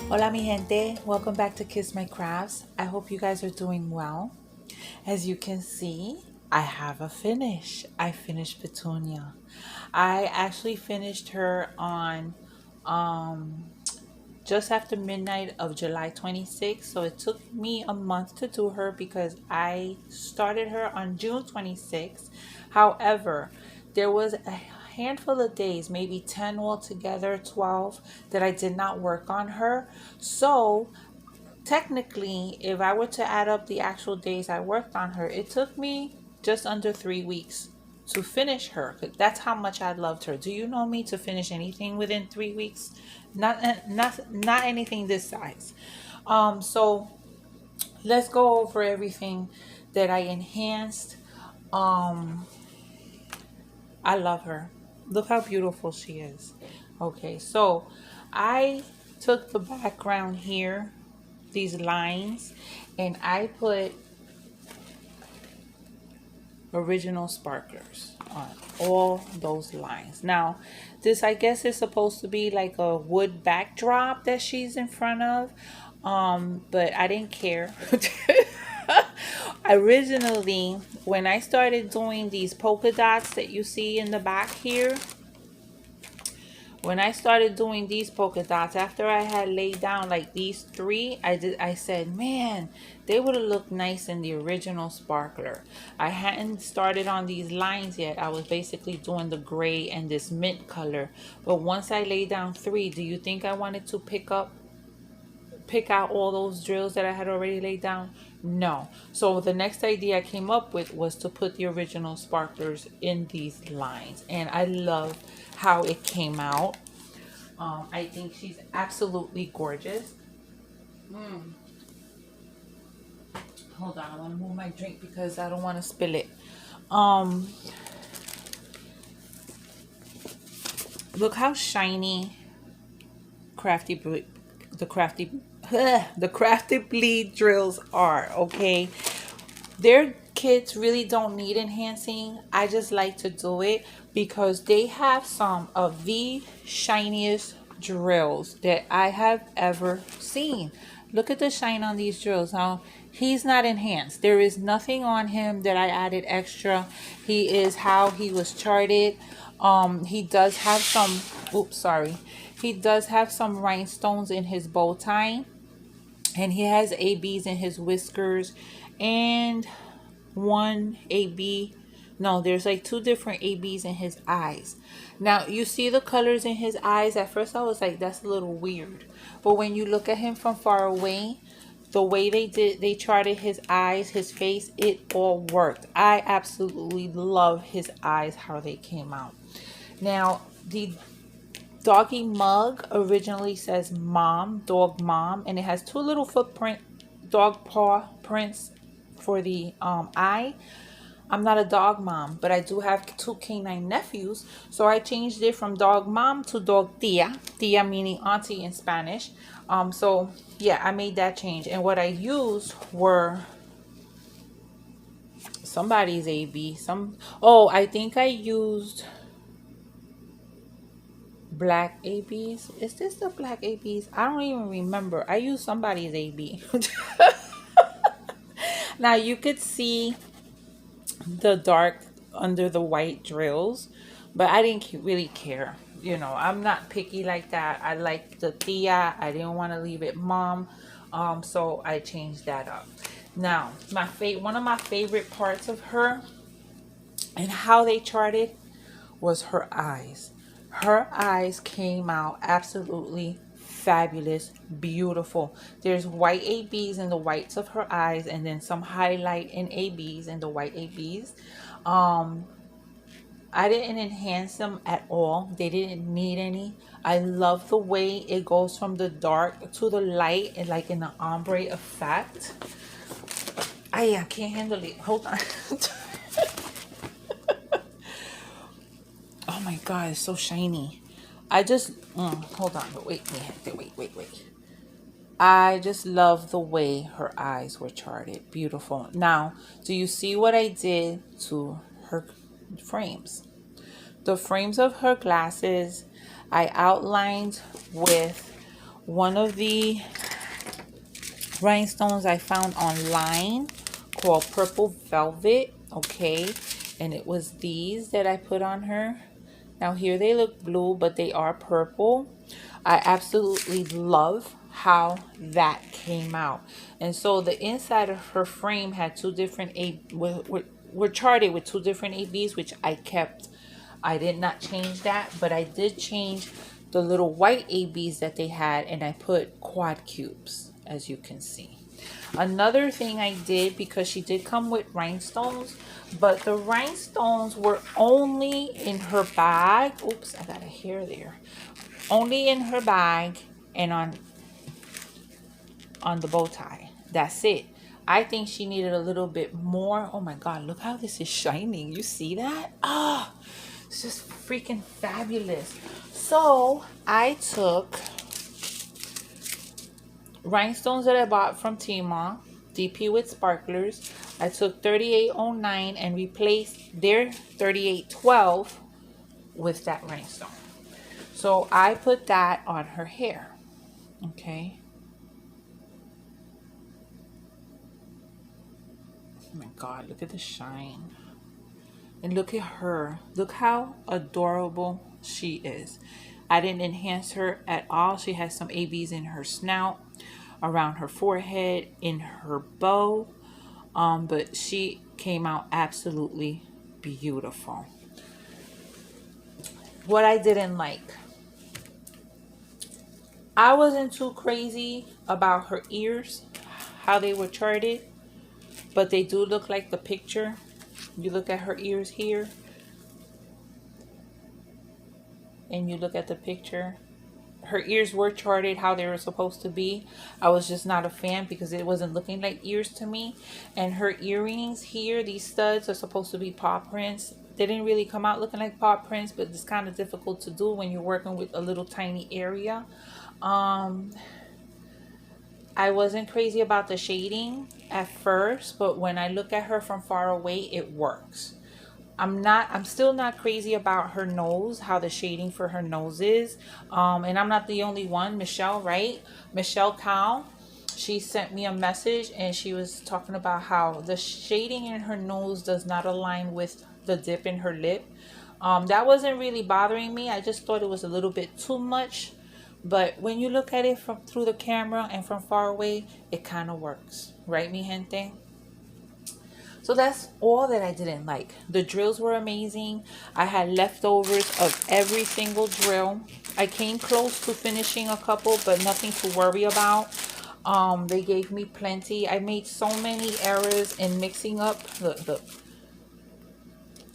Hola mi gente, welcome back to Kiss My Crafts. I hope you guys are doing well. As you can see, I have a finish. I finished Petunia. I actually finished her on um just after midnight of July 26th. So it took me a month to do her because I started her on June 26th. However, there was a handful of days, maybe 10 altogether, 12, that I did not work on her. So technically, if I were to add up the actual days I worked on her, it took me just under 3 weeks to finish her. That's how much I loved her. Do you know me to finish anything within 3 weeks? Not anything this size. So let's go over everything that I enhanced. Um, I love her. Look how beautiful she is. Okay, so I took the background here, these lines, and I put original sparklers on all those lines. Now, this I guess is supposed to be like a wood backdrop that she's in front of, but I didn't care. Originally, when I started doing these polka dots that you see in the back here, when I started doing these polka dots, after I had laid down like these three, I said, man, they would have looked nice in the original sparkler. I hadn't started on these lines yet. I was basically doing the gray and this mint color. But once I laid down three, do you think I wanted to pick out all those drills that I had already laid down? No. So the next idea I came up with was to put the original sparklers in these lines. And I love how it came out. I think she's absolutely gorgeous. Hold on, I want to move my drink because I don't want to spill it. Um, Look how shiny crafty the crafty the Craftibly drills are. Okay, their kits really don't need enhancing. I just like to do it because they have some of the shiniest drills that I have ever seen. Look at the shine on these drills. Now, he's not enhanced. There is nothing on him that I added extra. He is how he was charted. He does have some, oops, sorry. He does have some rhinestones in his bow tie, and he has ABs in his whiskers and one AB. No, there's like two different ABs in his eyes. Now, you see the colors in his eyes. At first, I was like, that's a little weird. But when you look at him from far away, the way they charted his eyes, his face, it all worked. I absolutely love his eyes, how they came out. Now, the doggy mug originally says mom, dog mom, and it has two little footprint dog paw prints for the eye. I'm not a dog mom, but I do have two canine nephews, so I changed it from dog mom to dog tia. Tia meaning auntie in Spanish. So yeah, I made that change, and what I used were somebody's AB. I think I used black ABs. Is this the black ABs? I don't even remember. I used somebody's AB. Now you could see the dark under the white drills, but I didn't really care. You know, I'm not picky like that. I like the tia. I didn't want to leave it mom. So I changed that up. Now, one of my favorite parts of her and how they charted was her eyes. Her eyes came out absolutely fabulous, beautiful. There's white ABs in the whites of her eyes, and then some highlight in ABs in the white ABs. I didn't enhance them at all. They didn't need any. I love the way it goes from the dark to the light and like in the ombre effect. I can't handle it. Hold on. Oh my god, it's so shiny. I just hold on, but wait. I just love the way her eyes were charted. Beautiful. Now, do you see what I did to her frames? The frames of her glasses I outlined with one of the rhinestones I found online called Purple Velvet, okay, and it was these that I put on her. Now here they look blue, but they are purple. I absolutely love how that came out. And so the inside of her frame had two different were charted with two different ABs, which I kept. I did not change that, but I did change the little white ABs that they had, and I put quad cubes, as you can see. Another thing I did, because she did come with rhinestones, but the rhinestones were only in her bag. Oops, I got a hair there. Only in her bag and on the bow tie. That's it. I think she needed a little bit more. Oh my God, look how this is shining. You see that? Ah, oh, it's just freaking fabulous. So I took rhinestones that I bought from Tmall, DP with sparklers. I took 3809 and replaced their 3812 with that rhinestone. So I put that on her hair. Okay. Oh my God, look at the shine. And look at her. Look how adorable she is. I didn't enhance her at all. She has some ABs in her snout, around her forehead, in her bow. But she came out absolutely beautiful. What I didn't like, I wasn't too crazy about her ears, how they were charted, but they do look like the picture. You look at her ears here, and you look at the picture. Her ears were charted how they were supposed to be. I was just not a fan because it wasn't looking like ears to me. And her earrings here, these studs are supposed to be paw prints. They didn't really come out looking like paw prints, but it's kind of difficult to do when you're working with a little tiny area. I wasn't crazy about the shading at first, but when I look at her from far away, it works. I'm still not crazy about her nose, how the shading for her nose is. And I'm not the only one. Michelle, right? Michelle Co, she sent me a message and she was talking about how the shading in her nose does not align with the dip in her lip. That wasn't really bothering me. I just thought it was a little bit too much. But when you look at it from through the camera and from far away, it kind of works. Right, mi gente? So that's all that I didn't like. The drills were amazing. I had leftovers of every single drill. I came close to finishing a couple, but nothing to worry about. They gave me plenty. I made so many errors in mixing up the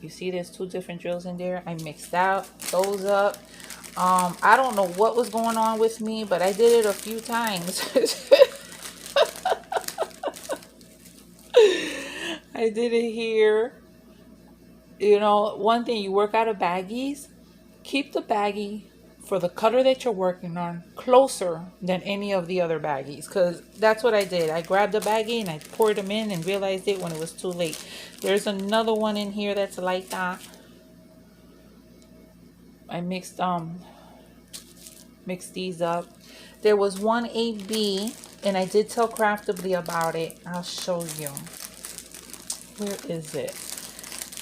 you see there's two different drills in there. I mixed out those up. I don't know what was going on with me, but I did it a few times. I did it here. You know, one thing, you work out of baggies, keep the baggie for the cutter that you're working on closer than any of the other baggies, because that's what I did. I grabbed the baggie and I poured them in and realized it when it was too late. There's another one in here that's like that. I mixed these up. There was one AB and I did tell Craftibly about it. I'll show you. Where is it?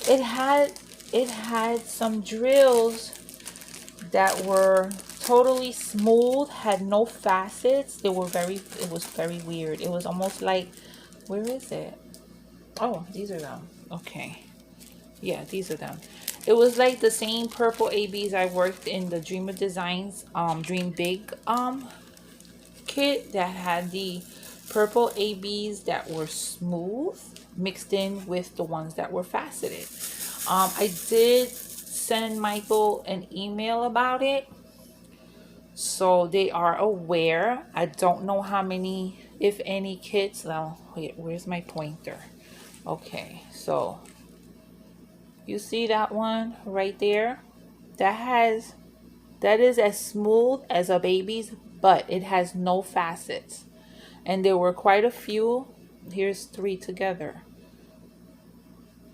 It had some drills that were totally smooth, had no facets. It was very weird. It was almost like, where is it? Oh, these are them. Okay. Yeah, these are them. It was like the same purple ABs I worked in the Dreamer Designs Dream Big kit that had the purple ABs that were smooth mixed in with the ones that were faceted. I did send Michael an email about it, so they are aware. I don't know how many, if any, kits. Now, where's my pointer? Okay, so you see that one right there? That is as smooth as a baby's, but it has no facets. And there were quite a few. Here's 3 together.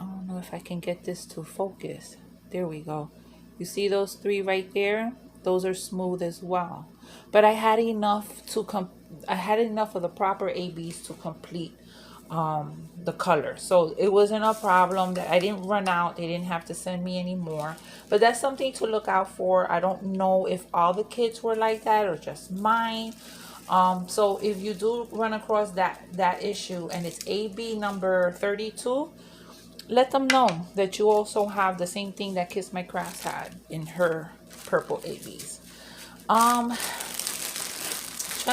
I don't know if I can get this to focus. There we go. You see those 3 right there? Those are smooth as well. but I had enough I had enough of the proper ABs to complete the color. So it wasn't a problem that I didn't run out. They didn't have to send me any more. But that's something to look out for. I don't know if all the kids were like that or just mine. So if you do run across that issue and it's AB number 32, let them know that you also have the same thing that Kiss My Crafts had in her purple ABs. Trying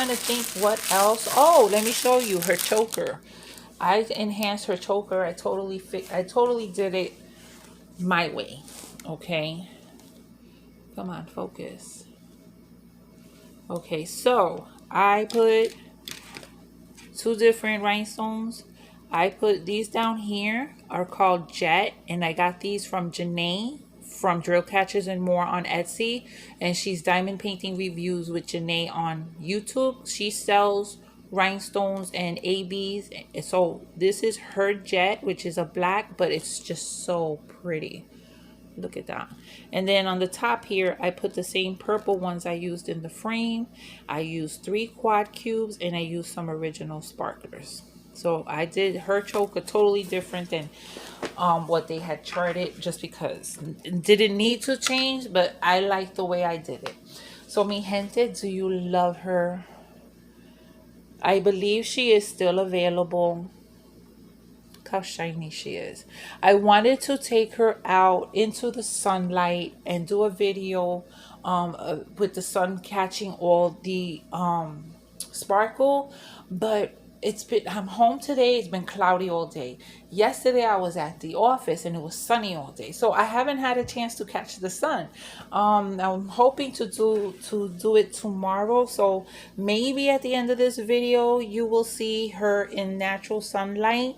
to think what else. Oh, let me show you her choker. I enhanced her choker. I totally did it my way. Okay. Come on, focus. Okay, so I put 2 different rhinestones. I put these down here are called Jet, and I got these from Janae from Drill Catchers and More on Etsy, and she's diamond painting reviews with Janae on YouTube. She sells rhinestones and ABs. So this is her Jet, which is a black, but it's just so pretty. Look at that. And then on the top here, I put the same purple ones I used in the frame. I used 3 quad cubes, and I used some original sparklers. So I did her choker totally different than what they had charted, just because it didn't need to change, but I like the way I did it. So mi gente, do you love her? I believe she is still available. Look how shiny she is. I wanted to take her out into the sunlight and do a video with the sun catching all the sparkle, but I'm home today. It's been cloudy all day. Yesterday I was at the office and it was sunny all day, so I haven't had a chance to catch the sun. I'm hoping to do it tomorrow, so maybe at the end of this video you will see her in natural sunlight.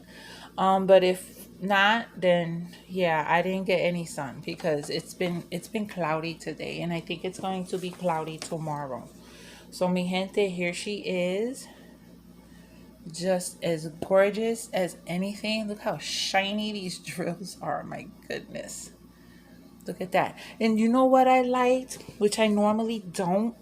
But if not, then yeah, I didn't get any sun because it's been cloudy today, and I think it's going to be cloudy tomorrow. So mi gente, here she is. Just as gorgeous as anything. Look how shiny these drills are. My goodness. Look at that. And you know what I liked, which I normally don't?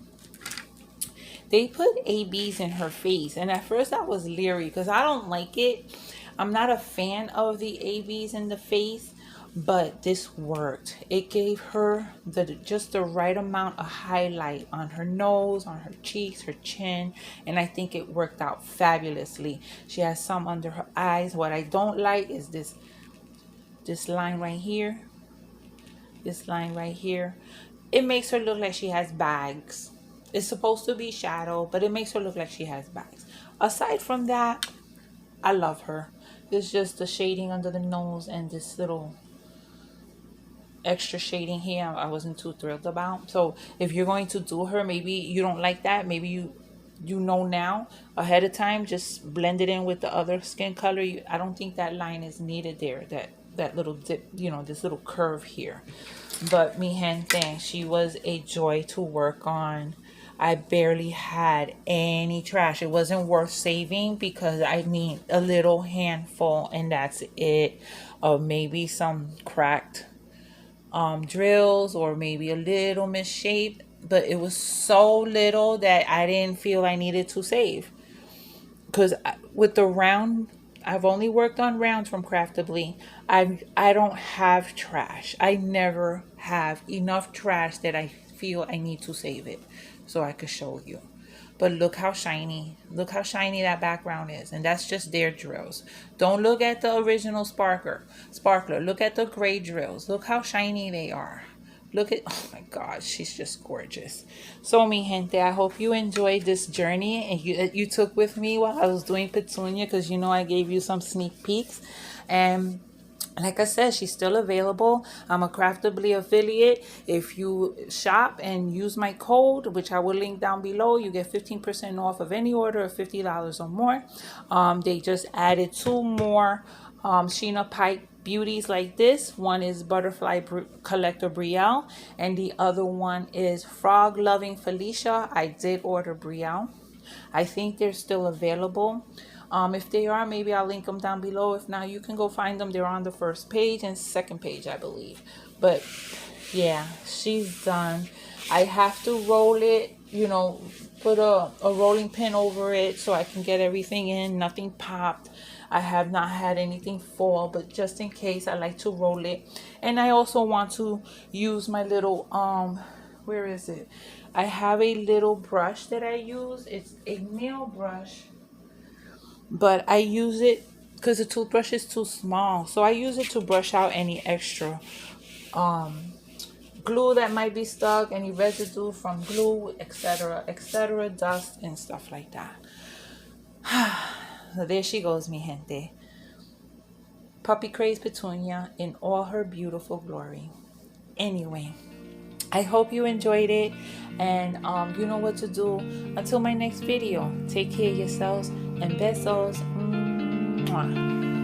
They put ABs in her face. And at first I was leery because I don't like it. I'm not a fan of the ABs in the face. But this worked. It gave her just the right amount of highlight on her nose, on her cheeks, her chin, and I think it worked out fabulously. She has some under her eyes. What I don't like is this line right here. This line right here. It makes her look like she has bags. It's supposed to be shadow, but it makes her look like she has bags. Aside from that, I love her. It's just the shading under the nose and this little extra shading here I wasn't too thrilled about. So if you're going to do her, maybe you don't like that, maybe you know now ahead of time, just blend it in with the other skin color. I don't think that line is needed there, that little dip, this little curve here. But mi gente, she was a joy to work on. I barely had any trash. It wasn't worth saving because I mean a little handful and that's it, of maybe some cracked drills or maybe a little misshaped, but it was so little that I didn't feel I needed to save. Because with the round, I've only worked on rounds from Craftibly. I don't have trash. I never have enough trash that I feel I need to save it so I could show you. But look how shiny that background is. And that's just their drills. Don't look at the original sparkler. Look at the gray drills. Look how shiny they are. Look at, oh my gosh, she's just gorgeous. So mi gente, I hope you enjoyed this journey and you took with me while I was doing Petunia, because I gave you some sneak peeks. And like I said, she's still available. I'm a Craftibly affiliate. If you shop and use my code, which I will link down below, you get 15% off of any order of $50 or more. They just added 2 more Sheena Pike beauties like this. One is Butterfly Collector Brielle, and the other one is Frog Loving Felicia. I did order Brielle. I think they're still available. If they are, maybe I'll link them down below. If not, you can go find them. They're on the first page and second page, I believe. But yeah, she's done. I have to roll it, you know, put a rolling pin over it so I can get everything in. Nothing popped. I have not had anything fall, but just in case, I like to roll it. And I also want to use my little, where is it? I have a little brush that I use. It's a nail brush, but I use it because the toothbrush is too small. So I use it to brush out any extra glue that might be stuck, any residue from glue, etc., dust and stuff like that. So there she goes, mi gente. Puppy Crazed Petunia in all her beautiful glory. Anyway, I hope you enjoyed it, and you know what to do. Until my next video, take care of yourselves and besos. Mwah.